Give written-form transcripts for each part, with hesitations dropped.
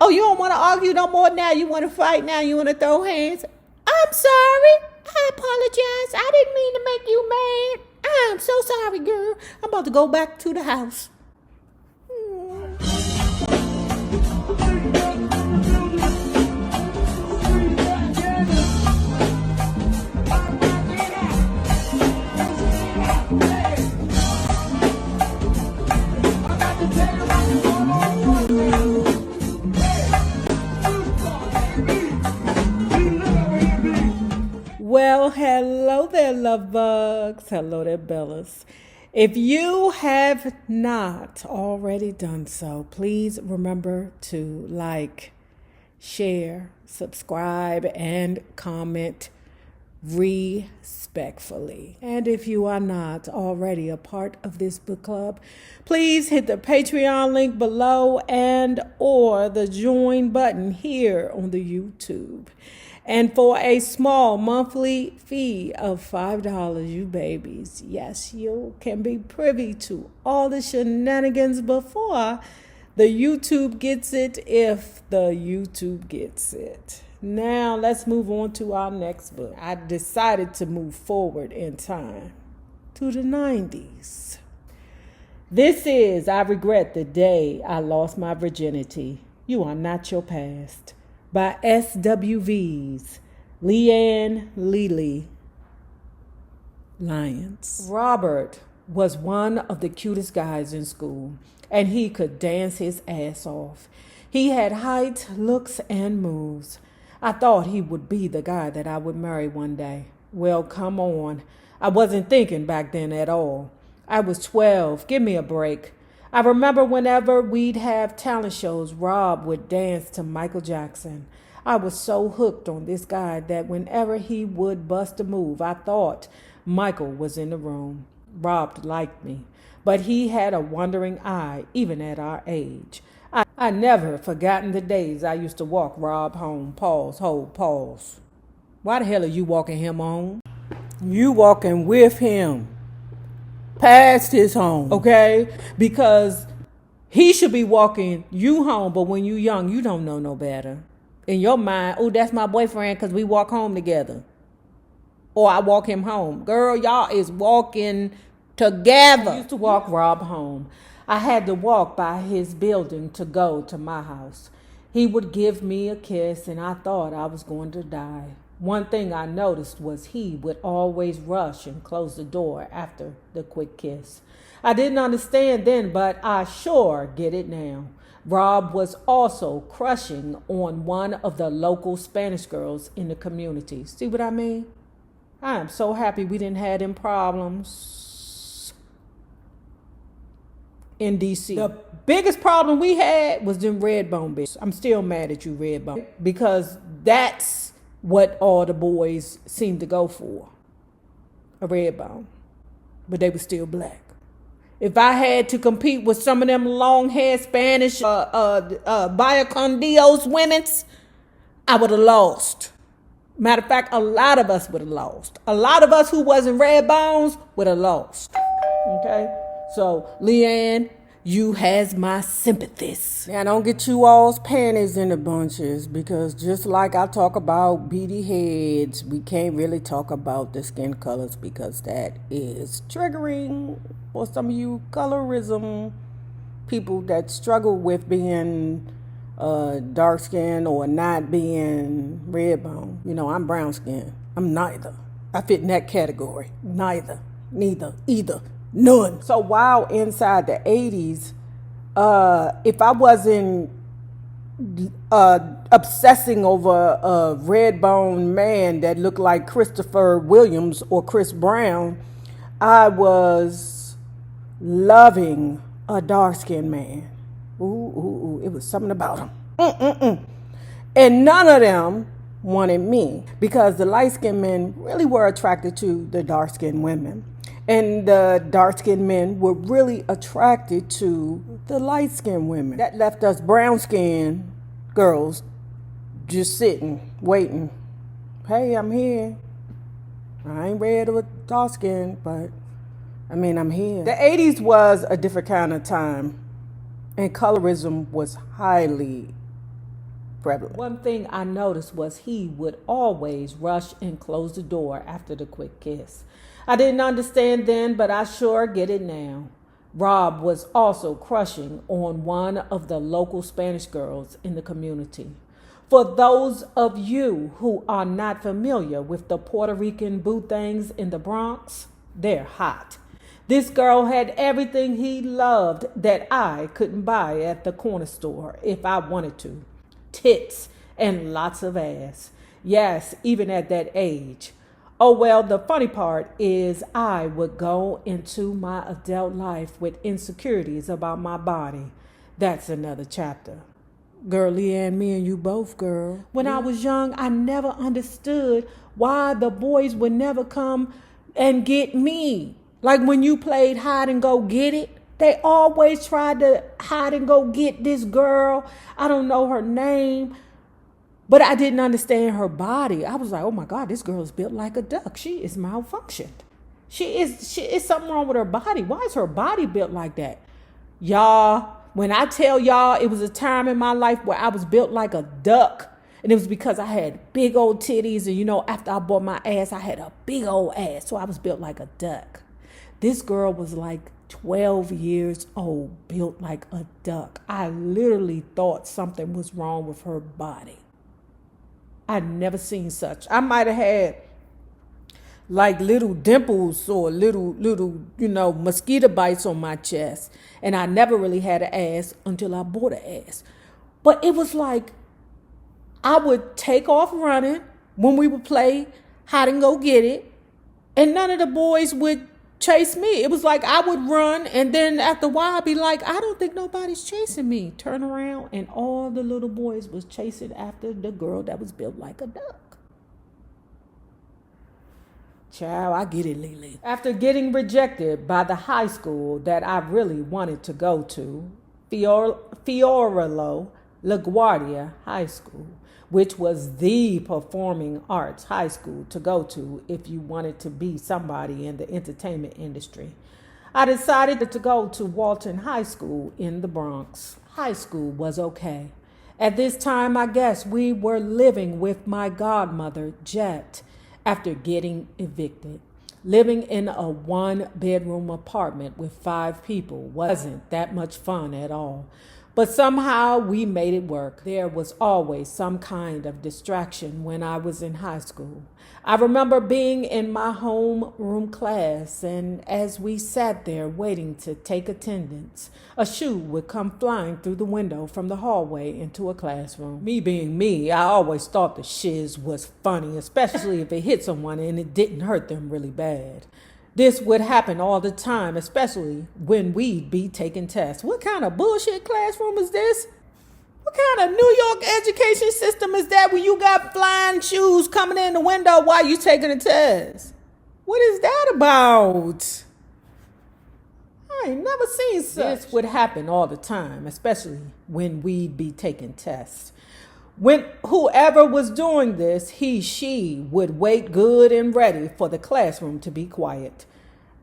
Oh, you don't want to argue no more now? You want to fight now? You want to throw hands? I'm sorry. I apologize. I didn't mean to make you mad. I'm so sorry, girl. I'm about to go back to the house. Well, hello there, love bugs. Hello there, Bellas. If you have not already done so, please remember to like, share, subscribe, and comment respectfully. And if you are not already a part of this book club, please hit the Patreon link below and or the join button here on the YouTube. And for a small monthly fee of $5, you babies, yes, you can be privy to all the shenanigans before the YouTube gets it, if the YouTube gets it. Now, let's move on to our next book. I decided to move forward in time to the 90s. This is I Regret the Day I Lost My Virginity. You Are Not Your Past, by SWV's Leanne LeLee Lyons. Robert was one of the cutest guys in school, and he could dance his ass off. He had height, looks, and moves. I thought he would be the guy that I would marry one day. Well, come on. I wasn't thinking back then at all. I was 12. Give me a break. I remember whenever we'd have talent shows, Rob would dance to Michael Jackson. I was so hooked on this guy that whenever he would bust a move, I thought Michael was in the room. Rob liked me, but he had a wandering eye, even at our age. I never forgotten the days I used to walk Rob home. Pause, hold, pause. Why the hell are you walking him home? You walking with him past his home, okay? Because he should be walking you home, but when you young, you don't know no better. In your mind, oh, that's my boyfriend because we walk home together. Or I walk him home. Girl, y'all is walking together. I used to walk Rob home. I had to walk by his building to go to my house. He would give me a kiss, and I thought I was going to die. One thing I noticed was he would always rush and close the door after the quick kiss. I didn't understand then, but I sure get it now. Rob was also crushing on one of the local Spanish girls in the community. See what I mean? I am so happy we didn't have them problems in D.C. The biggest problem we had was them Redbone bitches. I'm still mad at you, Redbone, because that's what all the boys seemed to go for, a Redbone, but they were still black. If I had to compete with some of them long-haired Spanish Via con Dios women's, I would have lost. Matter of fact, a lot of us would have lost. A lot of us who wasn't Redbones would have lost. Okay? So, Leanne, you has my sympathies. Now, don't get you all's panties in the bunches, because just like I talk about beady heads, we can't really talk about the skin colors because that is triggering for some of you colorism people that struggle with being dark skin or not being red bone. You know, I'm brown skin. I'm neither. I fit in that category. Neither, neither, either. None. So while inside the 80s, if I wasn't obsessing over a red bone man that looked like Christopher Williams or Chris Brown, I was loving a dark-skinned man. Ooh, it was something about him. And none of them wanted me, because the light-skinned men really were attracted to the dark-skinned women. And the dark-skinned men were really attracted to the light-skinned women. That left us brown-skinned girls just sitting, waiting. Hey, I'm here. I ain't red or dark skin, but I'm here. The 80s was a different kind of time, and colorism was highly prevalent. One thing I noticed was he would always rush and close the door after the quick kiss. I didn't understand then, but I sure get it now. Rob was also crushing on one of the local Spanish girls in the community. For those of you who are not familiar with the Puerto Rican boo things in the Bronx, they're hot. This girl had everything he loved that I couldn't buy at the corner store if I wanted to. Tits and lots of ass. Yes, even at that age. Oh, well, the funny part is I would go into my adult life with insecurities about my body. That's another chapter. Girl, Leanne, me and you both, girl. When I was young, I never understood why the boys would never come and get me. Like when you played hide and go get it, they always tried to hide and go get this girl. I don't know her name. But I didn't understand her body. I was like, oh my God, this girl is built like a duck. She is malfunctioned. She is something wrong with her body. Why is her body built like that? Y'all, when I tell y'all it was a time in my life where I was built like a duck. And it was because I had big old titties. And after I bought my ass, I had a big old ass. So I was built like a duck. This girl was like 12 years old, built like a duck. I literally thought something was wrong with her body. I'd never seen such. I might have had like little dimples or little, mosquito bites on my chest. And I never really had an ass until I bought an ass. But it was like I would take off running when we would play hide and go get it. And none of the boys would chase me. It was like I would run, and then after a while I'd be like, I don't think nobody's chasing me. Turn around, and all the little boys was chasing after the girl that was built like a duck. Child, I get it, LeLee. After getting rejected by the high school that I really wanted to go to, Fiorello LaGuardia High School, which was the performing arts high school to go to if you wanted to be somebody in the entertainment industry, I decided to go to Walton High School in the Bronx. High school was okay. At this time, I guess we were living with my godmother, Jet, after getting evicted. Living in a 1-bedroom apartment with 5 people wasn't that much fun at all. But somehow we made it work. There was always some kind of distraction when I was in high school. I remember being in my homeroom class, and as we sat there waiting to take attendance, a shoe would come flying through the window from the hallway into a classroom. Me being me, I always thought the shiz was funny, especially if it hit someone and it didn't hurt them really bad. This would happen all the time, especially when we'd be taking tests. What kind of bullshit classroom is this? What kind of New York education system is that where you got flying shoes coming in the window while you taking a test? What is that about? I ain't never seen such. This would happen all the time, especially when we'd be taking tests. When whoever was doing this, she would wait good and ready for the classroom to be quiet.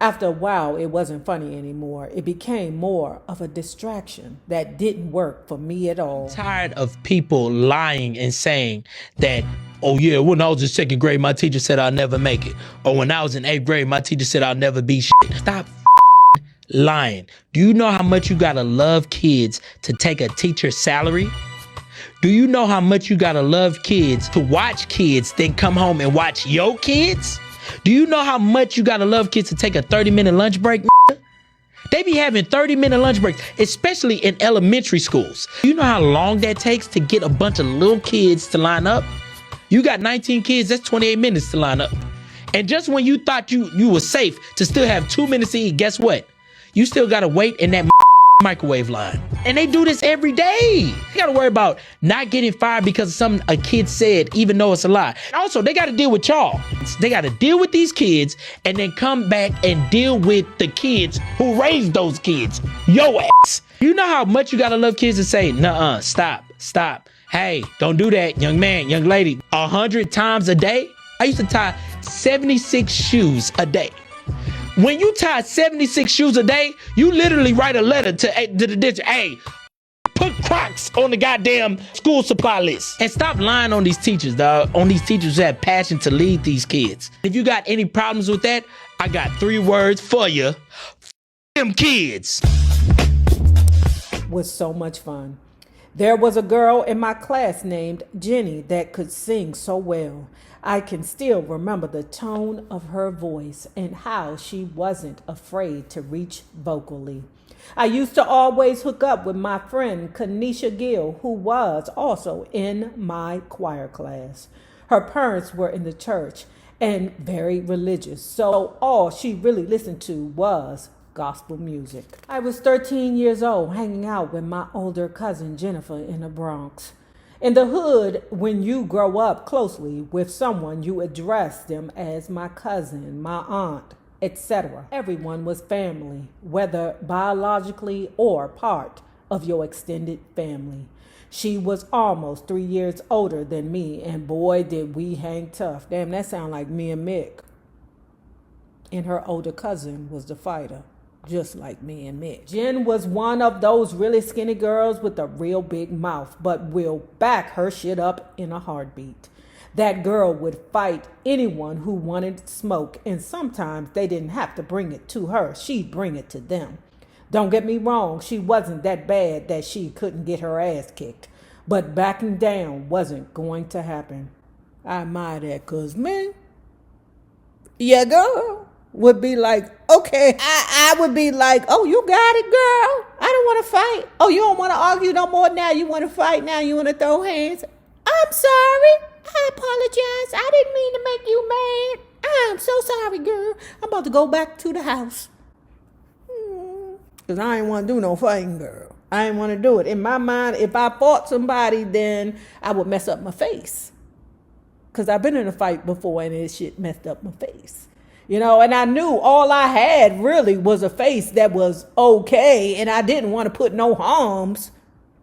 After a while, it wasn't funny anymore. It became more of a distraction that didn't work for me at all. I'm tired of people lying and saying that, oh yeah, when I was in 2nd grade, my teacher said I'll never make it. Or when I was in 8th grade, my teacher said I'll never be shit. Stop lying. Do you know how much you gotta love kids to take a teacher's salary? Do you know how much you gotta love kids to watch kids, then come home and watch your kids? Do you know how much you gotta love kids to take a 30-minute lunch break? They be having 30-minute lunch breaks, especially in elementary schools. You know how long that takes to get a bunch of little kids to line up? You got 19 kids, that's 28 minutes to line up. And just when you thought you were safe to still have 2 minutes to eat, guess what? You still gotta wait in that microwave line. And they do this every day. You gotta worry about not getting fired because of something a kid said, even though it's a lie. Also, they gotta deal with y'all. They gotta deal with these kids and then come back and deal with the kids who raised those kids. Yo ass. You know how much you gotta love kids to say, nuh-uh, stop. Hey, don't do that, young man, young lady. 100 times a day? I used to tie 76 shoes a day. When you tie 76 shoes a day, you literally write a letter to the district. Hey, Put Crocs on the goddamn school supply list. And stop lying on these teachers, dog. On these teachers who have passion to lead these kids. If you got any problems with that, I got 3 words for you. Them kids. Was so much fun. There was a girl in my class named Jenny that could sing so well. I can still remember the tone of her voice and how she wasn't afraid to reach vocally. I used to always hook up with my friend Kanisha Gill, who was also in my choir class. Her parents were in the church and very religious, so all she really listened to was gospel music. I was 13 years old, hanging out with my older cousin Jennifer in the Bronx. In the hood, when you grow up closely with someone, you address them as my cousin, my aunt, etc. Everyone was family, whether biologically or part of your extended family. She was almost 3 years older than me, and boy, did we hang tough. Damn, that sound like me and Mick. And her older cousin was the fighter, just like me and Mick. Jen was one of those really skinny girls with a real big mouth, but will back her shit up in a heartbeat. That girl would fight anyone who wanted smoke, and sometimes they didn't have to bring it to her. She'd bring it to them. Don't get me wrong, she wasn't that bad that she couldn't get her ass kicked, but backing down wasn't going to happen. I admire that, cause man, yeah, girl would be like, okay, I would be like, oh, you got it, girl. I don't want to fight. Oh, you don't want to argue no more now. You want to fight now. You want to throw hands. I'm sorry. I apologize. I didn't mean to make you mad. I'm so sorry, girl. I'm about to go back to the house. Because I ain't want to do no fighting, girl. I ain't want to do it. In my mind, if I fought somebody, then I would mess up my face. Because I've been in a fight before and this shit messed up my face. You know, and I knew all I had really was a face that was okay, and I didn't want to put no harms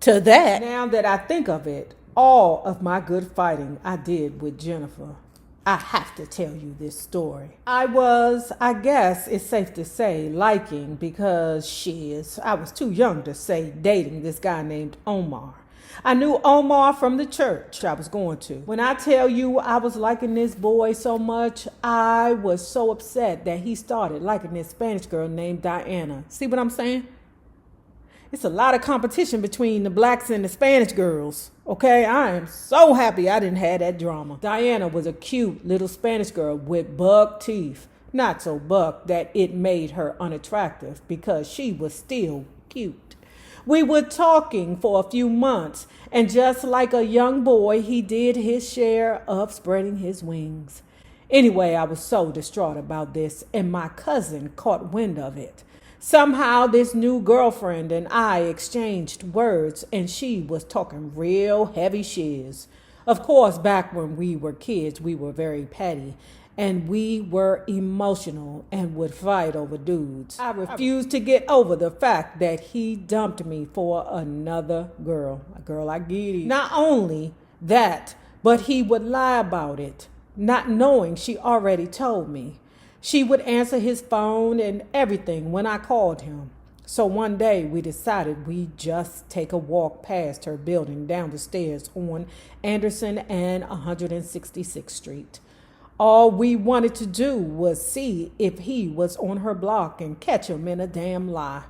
to that. Now that I think of it, all of my good fighting I did with Jennifer. I have to tell you this story. I was, I guess it's safe to say, liking, because I was too young to say dating this guy named Omar. I knew Omar from the church I was going to. When I tell you I was liking this boy so much, I was so upset that he started liking this Spanish girl named Diana. See what I'm saying? It's a lot of competition between the blacks and the Spanish girls. Okay, I am so happy I didn't have that drama. Diana was a cute little Spanish girl with buck teeth. Not so buck that it made her unattractive, because she was still cute. We were talking for a few months, and just like a young boy, he did his share of spreading his wings. Anyway, I was so distraught about this, and my cousin caught wind of it. Somehow this new girlfriend and I exchanged words, and she was talking real heavy shiz. Of course, back when we were kids, we were very petty, and we were emotional and would fight over dudes. I refused to get over the fact that he dumped me for another girl, a girl I get. Not only that, but he would lie about it, not knowing she already told me. She would answer his phone and everything when I called him. So one day we decided we'd just take a walk past her building down the stairs on Anderson and 166th Street. All we wanted to do was see if he was on her block and catch him in a damn lie.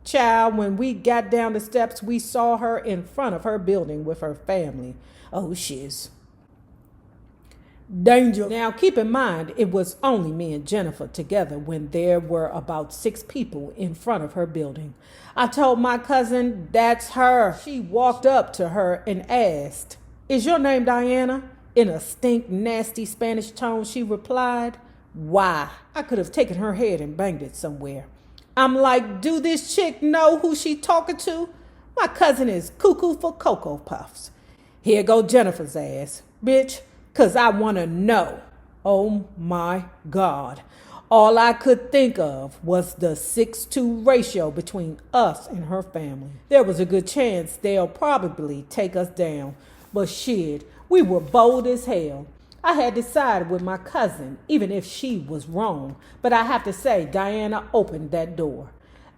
Child, when we got down the steps, we saw her in front of her building with her family. Oh, shiz. Danger. Now, keep in mind, it was only me and Jennifer together when there were about 6 people in front of her building. I told my cousin, that's her. She walked up to her and asked, is your name Diana? In a nasty Spanish tone, she replied, why? I could have taken her head and banged it somewhere. I'm like, do this chick know who she talking to? My cousin is cuckoo for Cocoa Puffs. Here go Jennifer's ass, bitch, 'cause I want to know. Oh my God. All I could think of was the 6-2 ratio between us and her family. There was a good chance they'll probably take us down, but shit, we were bold as hell. I had decided with my cousin, even if she was wrong, but I have to say Diana opened that door.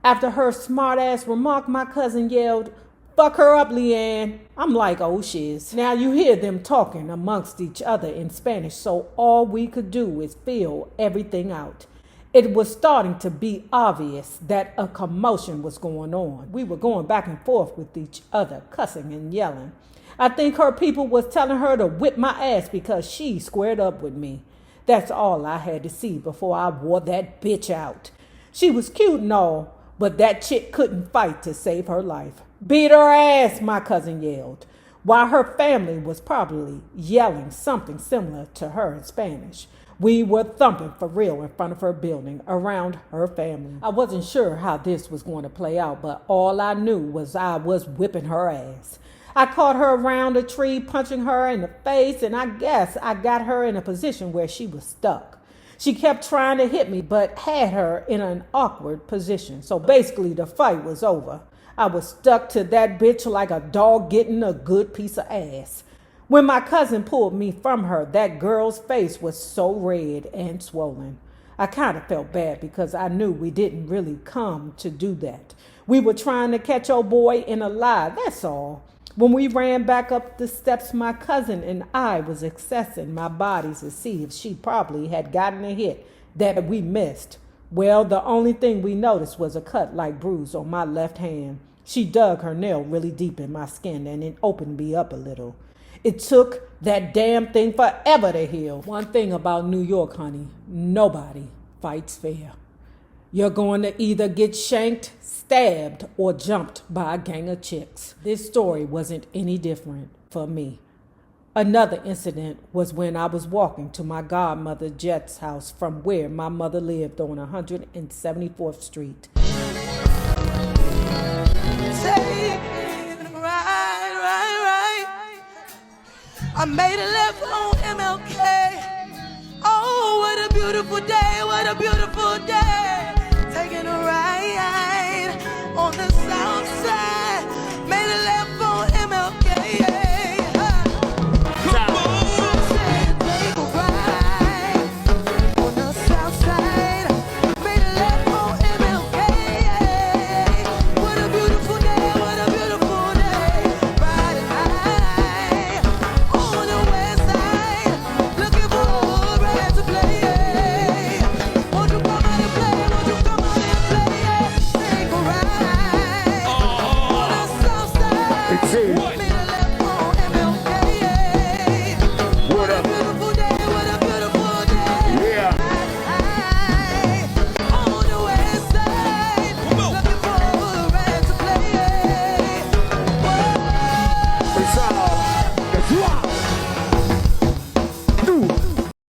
After her smart-ass remark, my cousin yelled, Fuck her up, Leanne. I'm like, oh shiz. Now you hear them talking amongst each other in Spanish, so all we could do is feel everything out. It was starting to be obvious that a commotion was going on. We were going back and forth with each other, cussing and yelling. I think her people was telling her to whip my ass because she squared up with me. That's all I had to see before I wore that bitch out. She was cute and all, but that chick couldn't fight to save her life. Beat her ass, my cousin yelled, while her family was probably yelling something similar to her in Spanish. We were thumping for real in front of her building, around her family. I wasn't sure how this was going to play out, but all I knew was I was whipping her ass. I caught her around a tree, punching her in the face, and I guess I got her in a position where she was stuck. She kept trying to hit me, but had her in an awkward position. So basically the fight was over. I was stuck to that bitch like a dog getting a good piece of ass. When my cousin pulled me from her, that girl's face was so red and swollen. I kind of felt bad because I knew we didn't really come to do that. We were trying to catch old boy in a lie, that's all. When we ran back up the steps, my cousin and I was accessing my bodies to see if she probably had gotten a hit that we missed. Well, the only thing we noticed was a cut like bruise on my left hand. She dug her nail really deep in my skin and it opened me up a little. It took that damn thing forever to heal. One thing about New York, honey, nobody fights fair. You're going to either get shanked, stabbed, or jumped by a gang of chicks. This story wasn't any different for me. Another incident was when I was walking to my godmother Jet's house from where my mother lived on 174th Street. I made a left on MLK. Oh, what a beautiful day, what a beautiful day. Taking a ride on the south side.